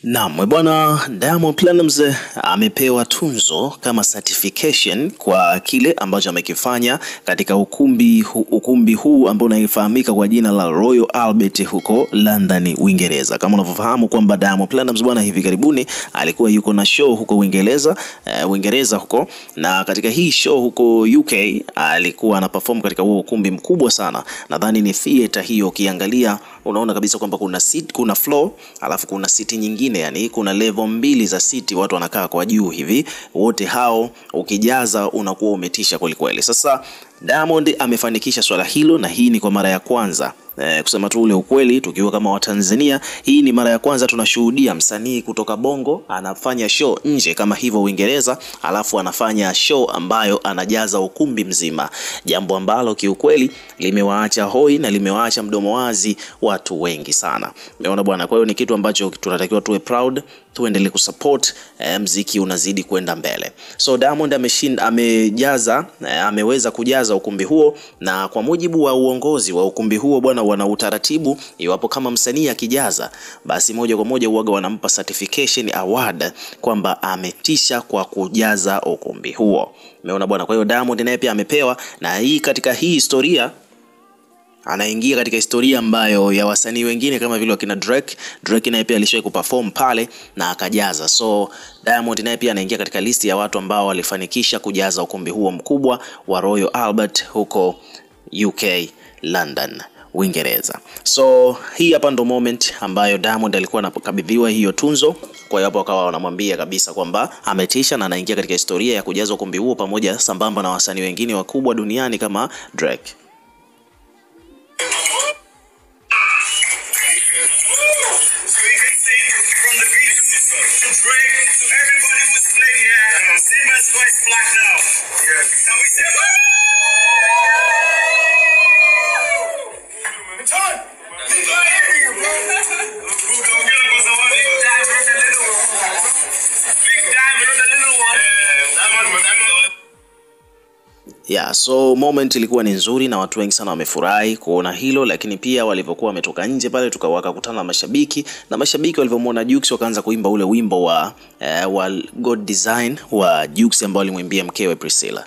Naam, bwana Diamond Platnumz amepewa tunzo kama certification kwa kile ambacho amekifanya katika ukumbi huu ambao unafahamika kwa jina la Royal Albert huko London, Uingereza. Kama unavyofahamu kwamba Diamond Platnumz bwana hivi karibuni alikuwa yuko na show huko Uingereza huko, na katika hii show huko UK alikuwa ana perform katika huo ukumbi mkubwa sana. Nadhani ni theater hiyo, ukiangalia unaona kabisa kwamba kuna floor alafu kuna siti nyingine, yani kuna level mbili za siti, watu wanakaa kwa juu hivi. Wote hao ukijaza unakuwa umetisha kweli kweli. Sasa Diamond amefanikisha swala hilo, na hii ni kwa mara ya kwanza. Kusema tu ule ukweli, tukiwa kama Watanzania, hii ni mara ya kwanza tunashuhudia msanii kutoka Bongo anafanya show nje kama hivyo Uingereza, alafu anafanya show ambayo anajaza ukumbi mzima, jambo ambalo kiukweli limewaacha hoi na limewaacha mdomo wazi watu wengi sana. Umeona bwana, kwa hiyo ni kitu ambacho tunatakiwa tuwe proud, tuendelee kusupport, mziki unazidi kwenda mbele. So Diamond ameweza kujaza ukumbi huo, na kwa mujibu wa uongozi wa ukumbi huo bwana, wana utaratibu, iwapo kama msanii akijaza, basi moja kwa moja uaga wanampa certification award kwamba ametisha kwa kujaza ukumbi huo. Umeona bwana, kwa hiyo Diamond naye pia amepewa, na hii katika hii historia anaingia katika historia ambayo ya wasanii wengine kama vile wakina Drake naye pia alishawahi kuperform pale na akajaza. So Diamond naye pia anaingia katika listi ya watu ambao walifanikisha kujaza ukumbi huo mkubwa wa Royal Albert huko UK London, Uingereza. So hii hapa ndo moment ambayo Diamond alikuwa anakabidhiwa hiyo tunzo. Kwa hiyo hapo wakawa wanamwambia kabisa kwamba ametisha na anaingia katika historia ya kujaza ukumbi huo pamoja sambamba na wasanii wengine wakubwa duniani kama Drake. Yeah, so moment ilikuwa ni nzuri na watu wengi sana wamefurahi kuona hilo, lakini pia walivyokuwa wametoka nje pale wakakutana na mashabiki, na mashabiki walivyomwona Jux wakaanza kuimba ule wimbo wa God Design wa Jux ambao alimwimbia mkewe Priscilla.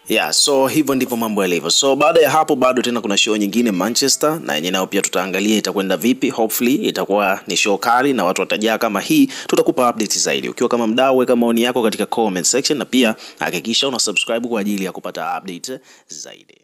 Yeah, so hivyo ndivyo mambo yalivyo. So baada ya hapo bado tena kuna show nyingine Manchester, na yenyewe nayo pia tutaangalia itakwenda vipi. Hopefully itakuwa ni show kali na watu watajaa kama hii. Tutakupa update zaidi. Ukiwa kama mdau, weka maoni yako katika comment section, na pia hakikisha una subscribe kwa ajili ya kupata update zaidi.